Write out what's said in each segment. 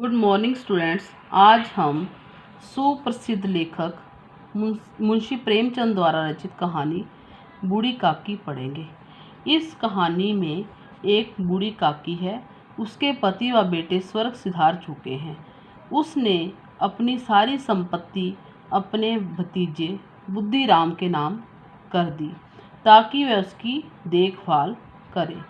Good morning students. आज हम सुप्रसिद्ध लेखक मुंशी प्रेमचंद द्वारा रचित कहानी बूढ़ी काकी पढ़ेंगे। इस कहानी में एक बूढ़ी काकी है। उसके पति व बेटे स्वर्ग सिधार चुके हैं। उसने अपनी सारी संपत्ति अपने भतीजे बुद्धिराम के नाम कर दी ताकि वह उसकी देखभाल करे।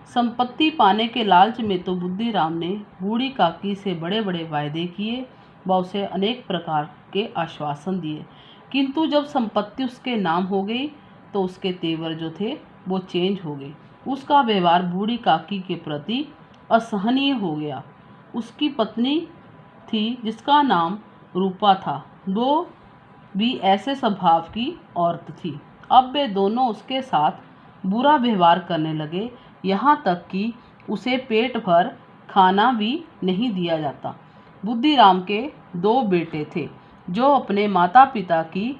संपत्ति पाने के लालच में तो बुद्धिराम ने बूढ़ी काकी से बड़े बड़े वायदे किए व उसे अनेक प्रकार के आश्वासन दिए, किंतु जब संपत्ति उसके नाम हो गई तो उसके तेवर जो थे वो चेंज हो गए। उसका व्यवहार बूढ़ी काकी के प्रति असहनीय हो गया। उसकी पत्नी थी जिसका नाम रूपा था, वो भी ऐसे स्वभाव की औरत थी। अब वे दोनों उसके साथ बुरा व्यवहार करने लगे, यहाँ तक कि उसे पेट भर खाना भी नहीं दिया जाता। बुद्धिराम के 2 बेटे थे जो अपने माता पिता की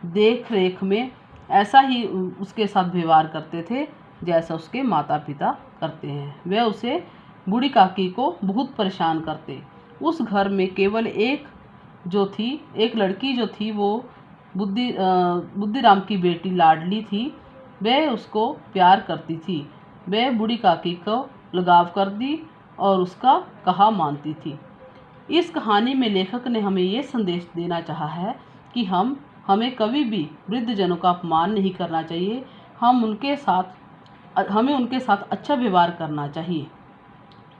देख रेख में ऐसा ही उसके साथ व्यवहार करते थे जैसा उसके माता पिता करते हैं। वे उसे बूढ़ी काकी को बहुत परेशान करते। उस घर में केवल एक लड़की जो थी वो बुद्धिराम की बेटी लाडली थी। वह उसको प्यार करती थी। वह बूढ़ी काकी को लगाव कर दी और उसका कहा मानती थी। इस कहानी में लेखक ने हमें ये संदेश देना चाहा है कि हमें कभी भी वृद्धजनों का अपमान नहीं करना चाहिए। हमें उनके साथ अच्छा व्यवहार करना चाहिए।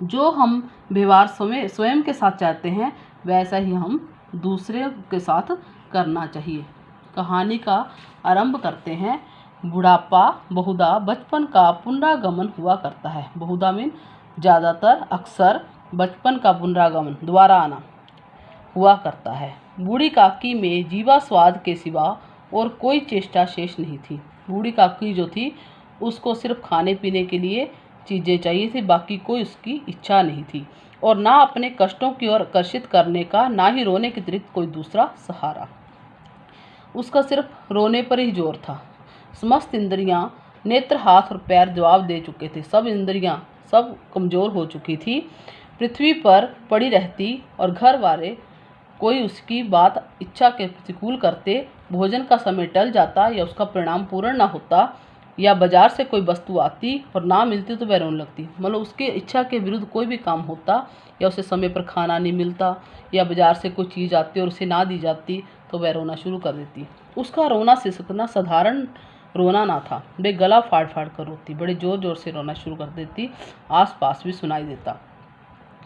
जो हम व्यवहार स्वयं के साथ चाहते हैं वैसा ही हम दूसरे के साथ करना चाहिए। कहानी का आरंभ करते हैं। बुढ़ापा बहुधा बचपन का पुनरागमन हुआ करता है। बहुधा मीन ज़्यादातर, अक्सर बचपन का पुनरागमन दोबारा आना हुआ करता है। बूढ़ी काकी में जीवा स्वाद के सिवा और कोई चेष्टा शेष नहीं थी। बूढ़ी काकी जो थी उसको सिर्फ खाने पीने के लिए चीज़ें चाहिए थी, बाकी कोई उसकी इच्छा नहीं थी और ना अपने कष्टों की ओर आकर्षित करने का, ना ही रोने के अतिरिक्त कोई दूसरा सहारा। उसका सिर्फ रोने पर ही जोर था। समस्त इंद्रियां, नेत्र, हाथ और पैर जवाब दे चुके थे। सब इंद्रियां सब कमज़ोर हो चुकी थी। पृथ्वी पर पड़ी रहती और घर वाले कोई उसकी बात इच्छा के प्रतिकूल करते, भोजन का समय टल जाता या उसका परिणाम पूर्ण न होता, या बाजार से कोई वस्तु आती और ना मिलती तो वह रोने लगती। मतलब उसकी इच्छा के विरुद्ध कोई भी काम होता, या उसे समय पर खाना नहीं मिलता, या बाजार से कोई चीज़ आती और उसे ना दी जाती तो वह रोना शुरू कर देती। उसका रोना सिसकना साधारण रोना ना था। वे गला फाड़ फाड़ कर रोती, बड़े ज़ोर ज़ोर से रोना शुरू कर देती। आसपास भी सुनाई देता।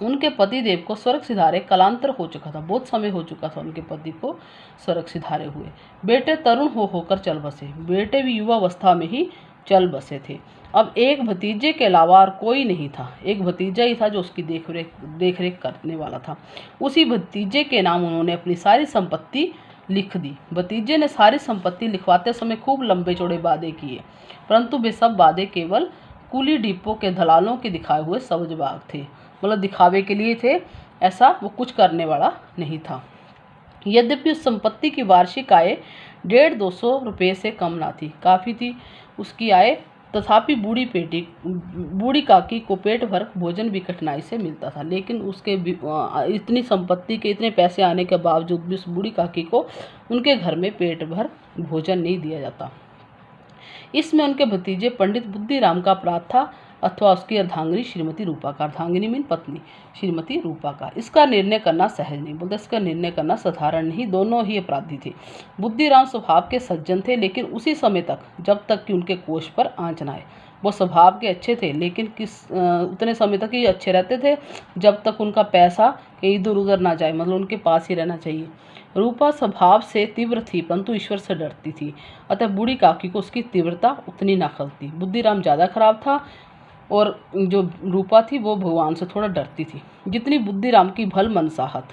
उनके पति देव को स्वर्ग सिधारे कालांतर हो चुका था। बहुत समय हो चुका था उनके पति को स्वर्ग सिधारे हुए। बेटे तरुण होकर चल बसे। बेटे भी युवावस्था में ही चल बसे थे। अब एक भतीजे के अलावा और कोई नहीं था। एक भतीजा ही था जो उसकी देख रेख करने वाला था। उसी भतीजे के नाम उन्होंने अपनी सारी संपत्ति लिख दी। भतीजे ने सारी संपत्ति लिखवाते समय खूब लंबे चौड़े वादे किए, परंतु वे सब वादे केवल कुली डिपो के दलालों के दिखाए हुए सब्जबाग थे। मतलब दिखावे के लिए थे, ऐसा वो कुछ करने वाला नहीं था। यद्यपि उस संपत्ति की वार्षिक आय 150-200 रुपये से कम ना थी। काफ़ी थी उसकी आय, तथापि बूढ़ी काकी को पेट भर भोजन भी कठिनाई से मिलता था। लेकिन उसके इतनी संपत्ति के, इतने पैसे आने के बावजूद भी उस बूढ़ी काकी को उनके घर में पेट भर भोजन नहीं दिया जाता। इसमें उनके भतीजे पंडित बुद्धिराम का अपराध था अथवा उसकी अर्धांगिनी श्रीमती रूपा का। अर्धांगिनी मीन पत्नी, श्रीमती रूपा का। इसका निर्णय करना सहज नहीं, बोलते इसका निर्णय करना साधारण नहीं। दोनों ही अपराधी थे। बुद्धिराम स्वभाव के सज्जन थे, लेकिन उसी समय तक जब तक कि उनके कोष पर आंच न आए। वो स्वभाव के अच्छे थे, लेकिन उतने समय तक ही अच्छे रहते थे जब तक उनका पैसा इधर उधर ना जाए, मतलब उनके पास ही रहना चाहिए। रूपा स्वभाव से तीव्र थी, परंतु ईश्वर से डरती थी, अतः बूढ़ी काकी को उसकी तीव्रता उतनी ना खलती। बुद्धिराम ज़्यादा खराब था और जो रूपा थी वो भगवान से थोड़ा डरती थी। जितनी बुद्धिराम की भल मनसाहत,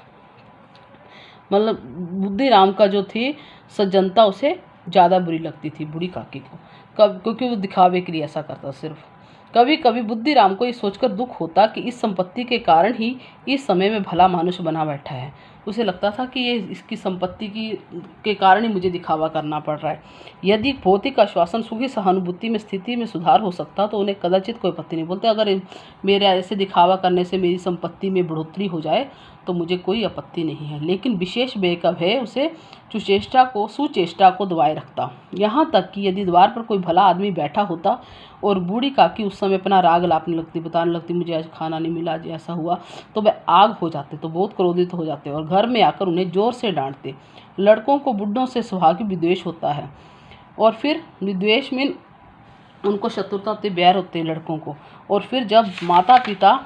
मतलब बुद्धिराम का जो थी सज्जनता, उसे ज़्यादा बुरी लगती थी बूढ़ी काकी को, क्योंकि वो दिखावे के लिए ऐसा करता सिर्फ। कभी कभी बुद्धिराम को ये सोचकर दुख होता कि इस संपत्ति के कारण ही इस समय में भला मनुष्य बना बैठा है। उसे लगता था कि ये इसकी संपत्ति के कारण ही मुझे दिखावा करना पड़ रहा है। यदि भौतिक आश्वासन, सुखी सहानुभूति में स्थिति में सुधार हो सकता तो उन्हें कदाचित कोई आपत्ति नहीं। बोलते अगर मेरे ऐसे दिखावा करने से मेरी संपत्ति में बढ़ोतरी हो जाए तो मुझे कोई आपत्ति नहीं है, लेकिन विशेष व्यय का भय उसे सुचेष्टा को दबाए रखता। यहाँ तक कि यदि द्वार पर कोई भला आदमी बैठा होता और बूढ़ी काकी उस समय अपना राग लापने लगती, बताने लगती मुझे आज खाना नहीं मिला, आज ऐसा हुआ, तो वह आग हो जाते, तो बहुत क्रोधित हो जाते और घर में आकर उन्हें जोर से डांटते। लड़कों को बुढ़ों से स्वाभाविक विद्वेष होता है और फिर विद्वेष में उनको शत्रुता होती, बैर होते लड़कों को। और फिर जब माता पिता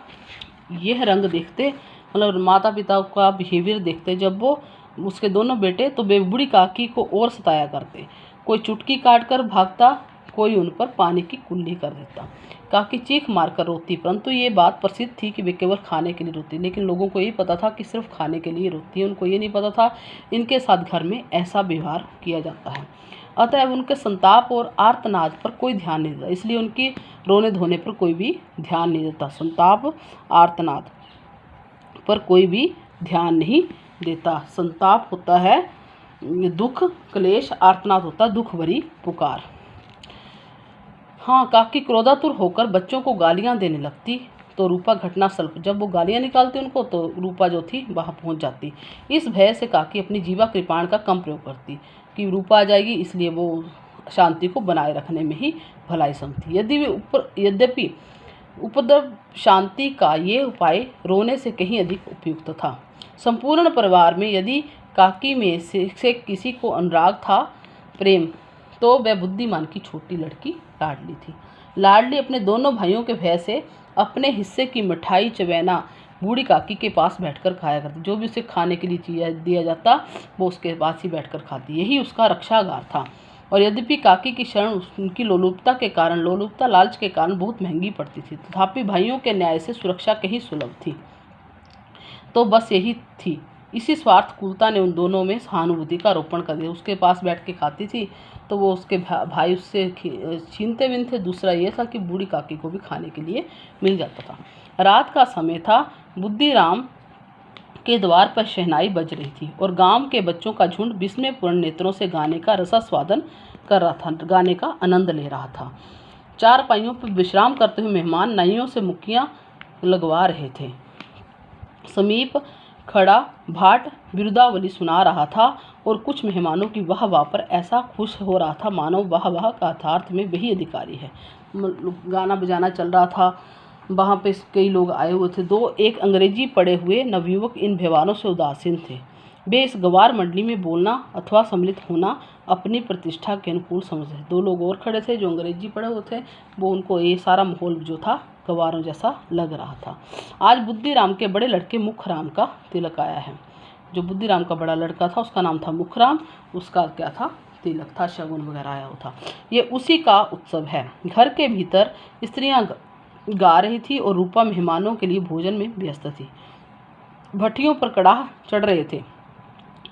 यह रंग देखते, मतलब माता पिता का बिहेवियर देखते जब वो उसके दोनों बेटे, तो वे बूढ़ी काकी को और सताया करते। कोई चुटकी काट कर भागता, कोई उन पर पानी की कुल्ली कर देता। काकी चीख मारकर रोती, परंतु ये बात प्रसिद्ध थी कि वे केवल खाने के लिए रोती, लेकिन लोगों को यही पता था कि सिर्फ खाने के लिए रोती है। उनको ये नहीं पता था इनके साथ घर में ऐसा व्यवहार किया जाता है। अतः उनके संताप और आर्तनाद पर कोई ध्यान नहीं देता, इसलिए उनकी रोने धोने पर कोई भी ध्यान नहीं देता। संताप आर्तनाद पर कोई भी ध्यान नहीं देता। संताप होता है दुख, क्लेश, आर्तनाद होता है दुख भरी पुकार। हाँ, काकी क्रोधातुर होकर बच्चों को गालियाँ देने लगती तो रूपा घटना स्वल्प, जब वो गालियाँ निकालती उनको तो रूपा जो थी वहाँ पहुँच जाती। इस भय से काकी अपनी जीवा कृपाण का कम प्रयोग करती कि रूपा आ जाएगी, इसलिए वो शांति को बनाए रखने में ही भलाई समझती। यद्यपि उपद्रव शांति का ये उपाय रोने से कहीं अधिक उपयुक्त था। संपूर्ण परिवार में यदि काकी में से किसी को अनुराग था, प्रेम, तो वह बुद्धिमान की छोटी लड़की लाडली थी। लाडली अपने दोनों भाइयों के भय से अपने हिस्से की मिठाई चवैना बूढ़ी काकी के पास बैठकर खाया करती। जो भी उसे खाने के लिए दिया जाता वो उसके पास ही बैठकर खाती, यही उसका रक्षागार था। और यद्यपि काकी की शरण उनकी लोलुपता लालच के कारण बहुत महंगी पड़ती थी, तथापि भाइयों के न्याय से सुरक्षा कहीं सुलभ थी। तो बस यही थी, इसी स्वार्थकुलता ने उन दोनों में सहानुभूति का आरोपण कर दिया। उसके पास बैठ के खाती थी तो वो उसके भाई उससे छीनते भी थे। दूसरा ये था कि बूढ़ी काकी को भी खाने के लिए मिल जाता था। रात का समय था, बुद्धिराम के द्वार पर शहनाई बज रही थी और गांव के बच्चों का झुंड विस्मयपूर्ण नेत्रों से गाने का रसास्वादन कर रहा था, गाने का आनंद ले रहा था। चार पाइयों पर विश्राम करते हुए मेहमान नाइयों से मुक्कियां लगवा रहे थे। समीप खड़ा भाट बिरुदावली सुना रहा था और कुछ मेहमानों की वाह वाह पर ऐसा खुश हो रहा था मानो वाह वाह का अर्थार्थ में वही अधिकारी है। गाना बजाना चल रहा था, वहाँ पे कई लोग आए हुए थे। एक अंग्रेजी पढ़े हुए नवयुवक इन व्यवहारों से उदासीन थे। वे इस गवार मंडली में बोलना अथवा सम्मिलित होना अपनी प्रतिष्ठा के अनुकूल समझते। दो लोग और खड़े थे जो अंग्रेजी पढ़े हुए थे, वो उनको ये सारा माहौल जो था गवारों जैसा लग रहा था। आज बुद्धिराम के बड़े लड़के मुखराम का तिलक आया है। जो बुद्धिराम का बड़ा लड़का था उसका नाम था मुखराम, उसका क्या था, तिलक था, शगुन वगैरह आया हुआ था। ये उसी का उत्सव है। घर के भीतर स्त्रियां गा रही थी और रूपा मेहमानों के लिए भोजन में व्यस्त थी। भट्टियों पर कड़ाह चढ़ रहे थे,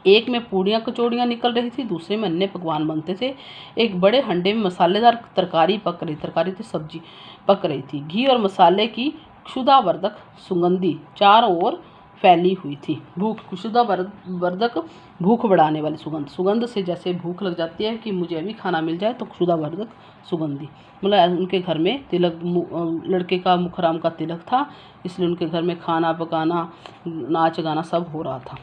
एक में पूड़ियाँ कचौड़ियाँ निकल रही थी, दूसरे में अन्य पकवान बनते थे। एक बड़े हंडे में मसालेदार तरकारी पक रही, तरकारी थी सब्जी पक रही थी। घी और मसाले की क्षुधावर्धक सुगंधी चारों ओर फैली हुई थी। क्षुधावर्धक भूख बढ़ाने वाली सुगंध से जैसे भूख लग जाती है कि मुझे अभी खाना मिल जाए, तो क्षुधावर्धक सुगंधी, मतलब उनके घर में तिलक, लड़के का मुखराम का तिलक था, इसलिए उनके घर में खाना पकाना, नाच गाना सब हो रहा था।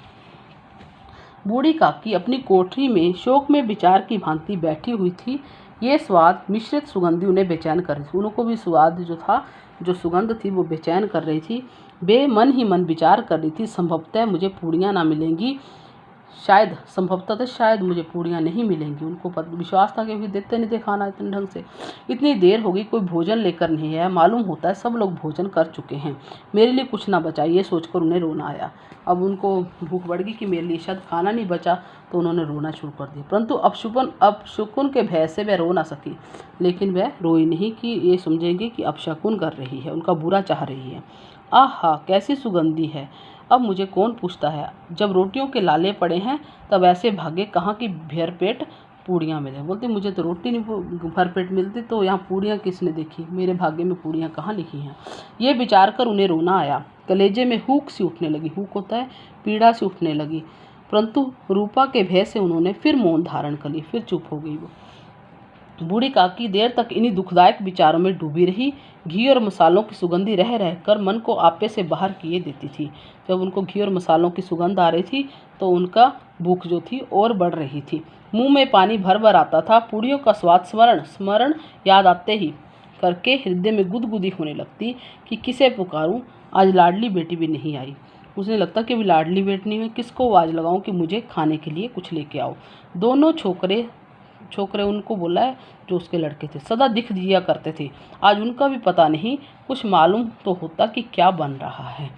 बूढ़ी काकी अपनी कोठरी में शोक में विचार की भांति बैठी हुई थी। ये स्वाद मिश्रित सुगंधी उन्हें बेचैन कर रही थी। उनको भी स्वाद जो था, जो सुगंध थी वो बेचैन कर रही थी। वे मन ही मन विचार कर रही थी, संभवतः मुझे पूड़ियाँ ना मिलेंगी, शायद मुझे पूड़ियाँ नहीं मिलेंगी। उनको विश्वास था क्योंकि देते नहीं थे खाना इतने ढंग से। इतनी देर होगी, कोई भोजन लेकर नहीं है, मालूम होता है सब लोग भोजन कर चुके हैं, मेरे लिए कुछ ना बचा, ये सोचकर उन्हें रोना आया। अब उनको भूख बढ़ गई कि मेरे लिए शायद खाना नहीं बचा, तो उन्होंने रोना शुरू कर दिया। परंतु अब शकुन के भय से वह रो ना सकी, लेकिन वह रोई नहीं कि ये समझेंगे कि अब शकुन कर रही है, उनका बुरा चाह रही है। आहा, कैसी सुगंधी है, अब मुझे कौन पूछता है। जब रोटियों के लाले पड़े हैं तब ऐसे भागे कहाँ की भरपेट पूड़ियाँ मिले। बोलती मुझे तो रोटी नहीं भरपेट मिलती, तो यहाँ पूड़ियाँ किसने देखी, मेरे भाग्य में पूड़ियाँ कहाँ लिखी हैं। ये विचार कर उन्हें रोना आया। कलेजे में हुक सी उठने लगी, हुक होता है पीड़ा सी उठने लगी। परंतु रूपा के भय से उन्होंने फिर मौन धारण कर ली, फिर चुप हो गई वो। बूढ़ी काकी देर तक इन्हीं दुखदायक विचारों में डूबी रही। घी और मसालों की सुगंधी रह रहकर मन को आपे से बाहर किए देती थी। जब उनको घी और मसालों की सुगंध आ रही थी तो उनका भूख जो थी और बढ़ रही थी। मुंह में पानी भर भर आता था। पूड़ियों का स्वाद स्मरण याद आते ही करके हृदय में गुदगुदी होने लगती कि किसे पुकारूं, आज लाडली बेटी भी नहीं आई। उसे लगता कि अभी लाडली बेटी नहीं है, किसको आवाज़ लगाऊं कि मुझे खाने के लिए कुछ लेके आओ। दोनों छोकरे उनको बोला है जो उसके लड़के थे, सदा दिख दिया करते थे। आज उनका भी पता नहीं कुछ मालूम तो होता कि क्या बन रहा है।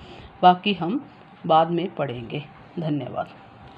बाकी हम बाद में पढ़ेंगे। धन्यवाद।